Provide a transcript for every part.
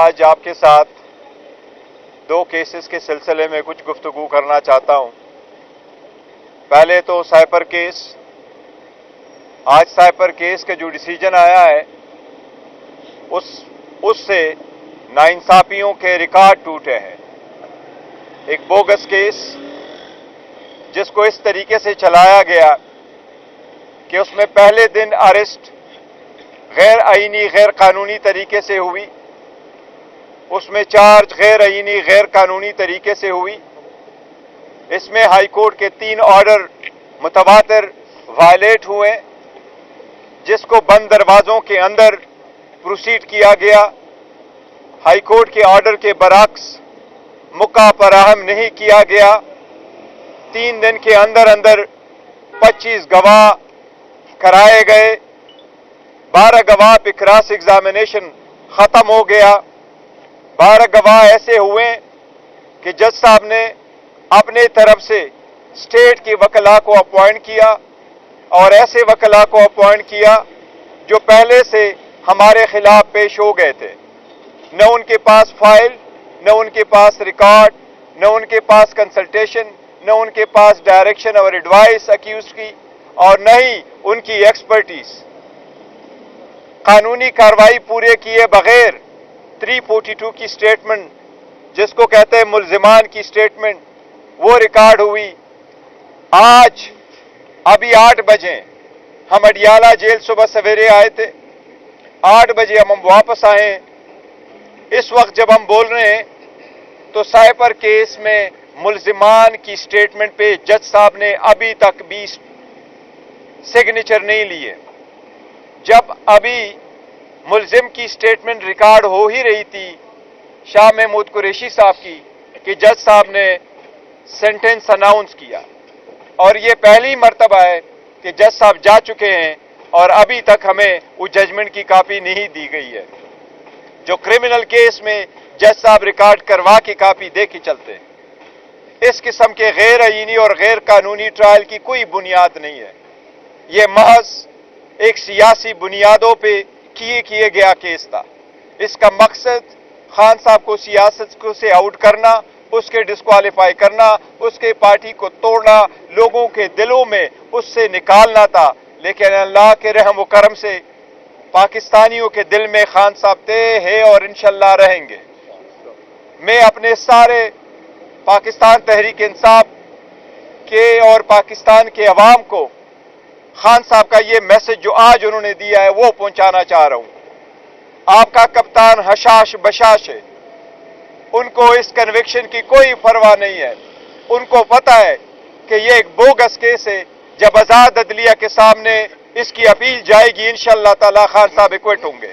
آج آپ کے ساتھ دو کیسز کے سلسلے میں کچھ گفتگو کرنا چاہتا ہوں۔ پہلے تو سائپر کیس، آج سائپر کیس کا جو ڈیسیجن آیا ہے اس سے ناانصافیوں کے ریکارڈ ٹوٹے ہیں۔ ایک بوگس کیس جس کو اس طریقے سے چلایا گیا کہ اس میں پہلے دن اریسٹ غیر آئینی غیر قانونی طریقے سے ہوئی، اس میں چارج غیر آئینی غیر قانونی طریقے سے ہوئی، اس میں ہائی کورٹ کے 3 آرڈر متواتر وائلیٹ ہوئے، جس کو بند دروازوں کے اندر پروسیڈ کیا گیا۔ ہائی کورٹ کے آرڈر کے برعکس موقع فراہم نہیں کیا گیا۔ 3 دن کے اندر 25 گواہ کرائے گئے، 12 گواہ پہ کراس ایگزامینیشن ختم ہو گیا۔ 12 گواہ ایسے ہوئے کہ جج صاحب نے اپنے طرف سے اسٹیٹ کے وکلاء کو اپوائنٹ کیا اور ایسے وکلاء کو اپوائنٹ کیا جو پہلے سے ہمارے خلاف پیش ہو گئے تھے۔ نہ ان کے پاس فائل، نہ ان کے پاس ریکارڈ، نہ ان کے پاس کنسلٹیشن، نہ ان کے پاس ڈائریکشن اور ایڈوائس اکیوزڈ کی، اور نہ ہی ان کی ایکسپرٹیز۔ قانونی کارروائی پورے کیے بغیر 342 کی سٹیٹمنٹ، جس کو کہتے ہیں ملزمان کی سٹیٹمنٹ، وہ ریکارڈ ہوئی۔ آج ابھی 8 بجے ہم اڈیالہ جیل صبح سویرے آئے تھے، 8 بجے ہم واپس آئے۔ اس وقت جب ہم بول رہے ہیں تو سائپر کیس میں ملزمان کی سٹیٹمنٹ پہ جج صاحب نے ابھی تک بھی سگنیچر نہیں لیے۔ جب ابھی ملزم کی سٹیٹمنٹ ریکارڈ ہو ہی رہی تھی شاہ محمود قریشی صاحب کی، کہ جج صاحب نے سینٹنس اناؤنس کیا، اور یہ پہلی مرتبہ ہے کہ جج صاحب جا چکے ہیں اور ابھی تک ہمیں وہ ججمنٹ کی کاپی نہیں دی گئی ہے۔ جو کرمنل کیس میں جج صاحب ریکارڈ کروا کے کاپی دے کے چلتے ہیں۔ اس قسم کے غیر آئینی اور غیر قانونی ٹرائل کی کوئی بنیاد نہیں ہے۔ یہ محض ایک سیاسی بنیادوں پہ کیے گیا کیس تھا۔ اس کا مقصد خان صاحب کو سیاست سے آؤٹ کرنا، اس کے ڈسکوالیفائی کرنا، اس کے پارٹی کو توڑنا، لوگوں کے دلوں میں اس سے نکالنا تھا۔ لیکن اللہ کے رحم و کرم سے پاکستانیوں کے دل میں خان صاحب تھے، ہیں اور انشاءاللہ رہیں گے۔ میں اپنے سارے پاکستان تحریک انصاف کے اور پاکستان کے عوام کو خان صاحب کا یہ میسج جو آج انہوں نے دیا ہے وہ پہنچانا چاہ رہا ہوں۔ آپ کا کپتان حشاش بشاش ہے، ان کو اس کنوکشن کی کوئی پرواہ نہیں ہے۔ ان کو پتہ ہے کہ یہ ایک بوگس کیس ہے۔ جب آزاد عدلیہ کے سامنے اس کی اپیل جائے گی انشاءاللہ تعالی خان صاحب ایکوٹ ہوں گے۔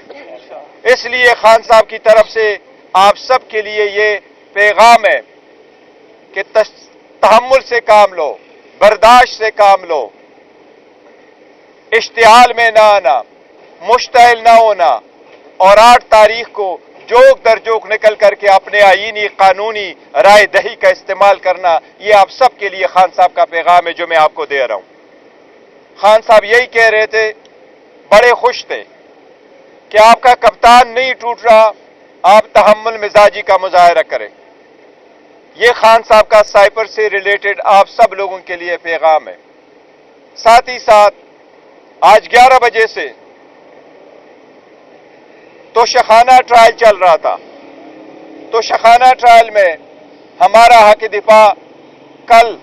اس لیے خان صاحب کی طرف سے آپ سب کے لیے یہ پیغام ہے کہ تحمل سے کام لو، برداشت سے کام لو، اشتعال میں نہ آنا، مشتعل نہ ہونا، اور 8 تاریخ کو جوک در جوک نکل کر کے اپنے آئینی قانونی رائے دہی کا استعمال کرنا، یہ آپ سب کے لیے خان صاحب کا پیغام ہے جو میں آپ کو دے رہا ہوں۔ خان صاحب یہی کہہ رہے تھے، بڑے خوش تھے کہ آپ کا کپتان نہیں ٹوٹ رہا، آپ تحمل مزاجی کا مظاہرہ کریں۔ یہ خان صاحب کا سائپر سے ریلیٹڈ آپ سب لوگوں کے لیے پیغام ہے۔ ساتھ ہی ساتھ آج 11 بجے سے توشخانہ ٹرائل چل رہا تھا۔ توشخانہ ٹرائل میں ہمارا حق دفاع کل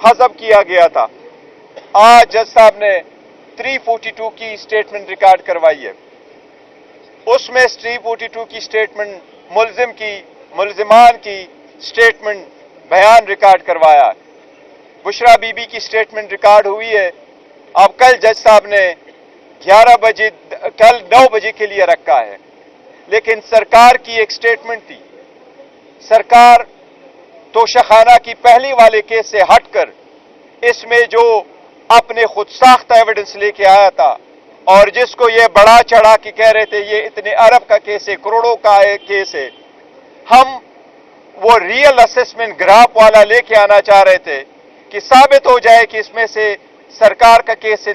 حذف کیا گیا تھا۔ آج جج صاحب نے 342 کی سٹیٹمنٹ ریکارڈ کروائی ہے۔ اس میں 342 کی سٹیٹمنٹ ملزمان کی سٹیٹمنٹ بیان ریکارڈ کروایا ہے۔ بشرا بی بی کی سٹیٹمنٹ ریکارڈ ہوئی ہے۔ اب کل جج صاحب نے 9 بجے کے لیے رکھا ہے، لیکن سرکار کی ایک سٹیٹمنٹ تھی۔ سرکار توشخانہ کی پہلی والے کیس سے ہٹ کر اس میں جو اپنے خود ساختہ ایویڈنس لے کے آیا تھا، اور جس کو یہ بڑا چڑھا کے کہہ رہے تھے یہ اتنے ارب کا کیس ہے، کروڑوں کا کیس ہے، ہم وہ ریئل اسسمنٹ گراف والا لے کے آنا چاہ رہے تھے کہ ثابت ہو جائے کہ اس میں سے سرکار کا کیس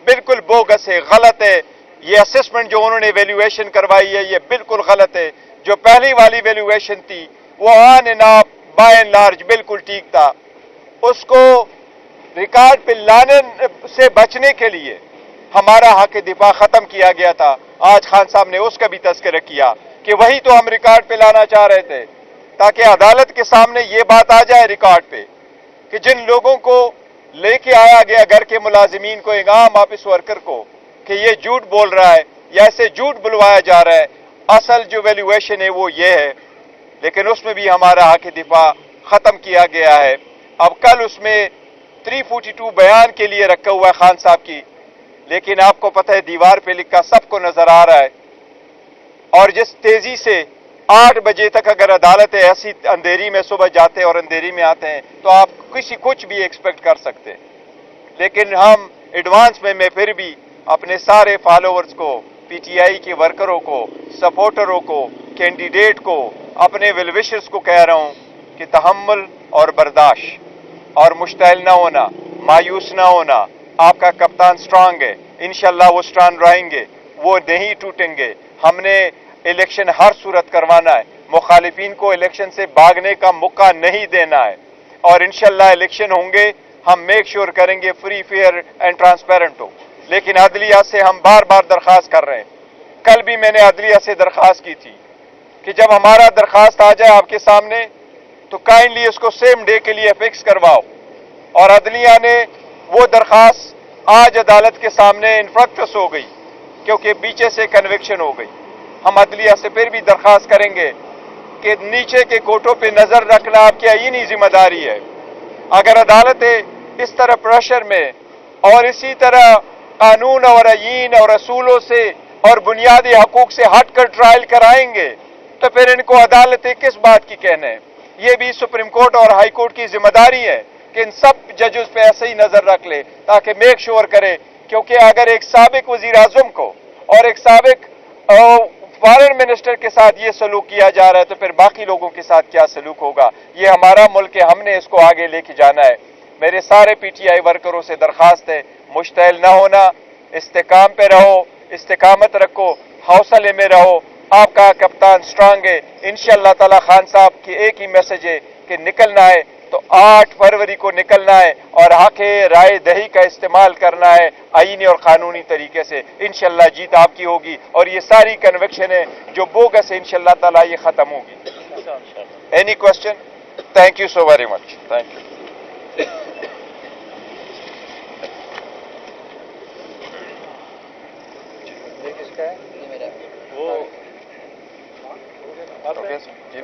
بالکل بوگس ہے، غلط ہے، یہ اسسمنٹ جو انہوں نے ویلیویشن کروائی ہے یہ بالکل غلط ہے۔ جو پہلی والی ویلیویشن تھی وہ on and of by and large بالکل ٹھیک تھا. اس کو ریکارڈ پہ لانے سے بچنے کے لیے ہمارا حق دفاع ختم کیا گیا تھا. آج خان صاحب نے اس کا بھی تذکرہ کیا کہ وہی تو ہم ریکارڈ پہ لانا چاہ رہے تھے تاکہ عدالت کے سامنے یہ بات آ جائے ریکارڈ پہ کہ جن لوگوں کو لے کے آیا گیا گھر کے ملازمین کو, ایک عام آفس ورکر کو, کہ یہ جھوٹ بول رہا ہے یا ایسے جھوٹ بلوایا جا رہا ہے, اصل جو ویلیویشن ہے وہ یہ ہے. لیکن اس میں بھی ہمارا حق دفاع ختم کیا گیا ہے. اب کل اس میں 342 بیان کے لیے رکھا ہوا ہے خان صاحب کی, لیکن آپ کو پتہ ہے دیوار پہ لکھا سب کو نظر آ رہا ہے. اور جس تیزی سے 8 بجے تک اگر عدالتیں ایسی اندھیری میں صبح جاتے ہیں اور اندھیری میں آتے ہیں تو آپ کچھ بھی ایکسپیکٹ کر سکتے ہیں. لیکن ہم ایڈوانس میں پھر بھی اپنے سارے فالوورز کو, پی ٹی آئی کے ورکروں کو, سپورٹروں کو, کینڈیڈیٹ کو, اپنے ویل وشرز کو کہہ رہا ہوں کہ تحمل اور برداشت اور مشتعل نہ ہونا, مایوس نہ ہونا. آپ کا کپتان سٹرانگ ہے, انشاءاللہ وہ سٹرانگ رہیں گے, وہ نہیں ٹوٹیں گے. ہم نے الیکشن ہر صورت کروانا ہے, مخالفین کو الیکشن سے بھاگنے کا موقع نہیں دینا ہے, اور انشاءاللہ الیکشن ہوں گے, ہم میک شور کریں گے فری, فیئر اینڈ ٹرانسپیرنٹ ہو. لیکن عدلیہ سے ہم بار بار درخواست کر رہے ہیں, کل بھی میں نے عدلیہ سے درخواست کی تھی کہ جب ہمارا درخواست آ جائے آپ کے سامنے تو کائنڈلی اس کو سیم ڈے کے لیے فکس کرواؤ. اور عدلیہ نے وہ درخواست آج عدالت کے سامنے انفرکٹس ہو گئی کیونکہ پیچھے سے کنوکشن ہو گئی. ہم عدلیہ سے پھر بھی درخواست کریں گے کہ نیچے کے کوٹوں پہ نظر رکھنا آپ کی آئینی ذمہ داری ہے. اگر عدالتیں اس طرح پریشر میں اور اسی طرح قانون اور آئین اور اصولوں سے اور بنیادی حقوق سے ہٹ کر ٹرائل کرائیں گے تو پھر ان کو عدالتیں کس بات کی کہنے ہیں. یہ بھی سپریم کورٹ اور ہائی کورٹ کی ذمہ داری ہے کہ ان سب ججز پہ ایسے ہی نظر رکھ لے تاکہ میک شور کرے. کیونکہ اگر ایک سابق وزیر اعظم کو اور ایک سابق فارن منسٹر کے ساتھ یہ سلوک کیا جا رہا ہے تو پھر باقی لوگوں کے ساتھ کیا سلوک ہوگا. یہ ہمارا ملک ہے, ہم نے اس کو آگے لے کے جانا ہے. میرے سارے پی ٹی آئی ورکروں سے درخواست ہے, مشتعل نہ ہونا, استحکام پہ رہو, استقامت رکھو, حوصلے میں رہو. آپ کا کپتان سٹرانگ ہے. انشاءاللہ تعالی خان صاحب کی ایک ہی میسج ہے کہ نکلنا ہے تو 8 فروری کو نکلنا ہے اور حق رائے دہی کا استعمال کرنا ہے آئینی اور قانونی طریقے سے. انشاءاللہ جیت آپ کی ہوگی اور یہ ساری کنوکشن ہے جو بوگس ہے انشاءاللہ تعالی یہ ختم ہوگی. Any question? Thank you so very much. Thank you. کس کا ہے؟ اوکے جی.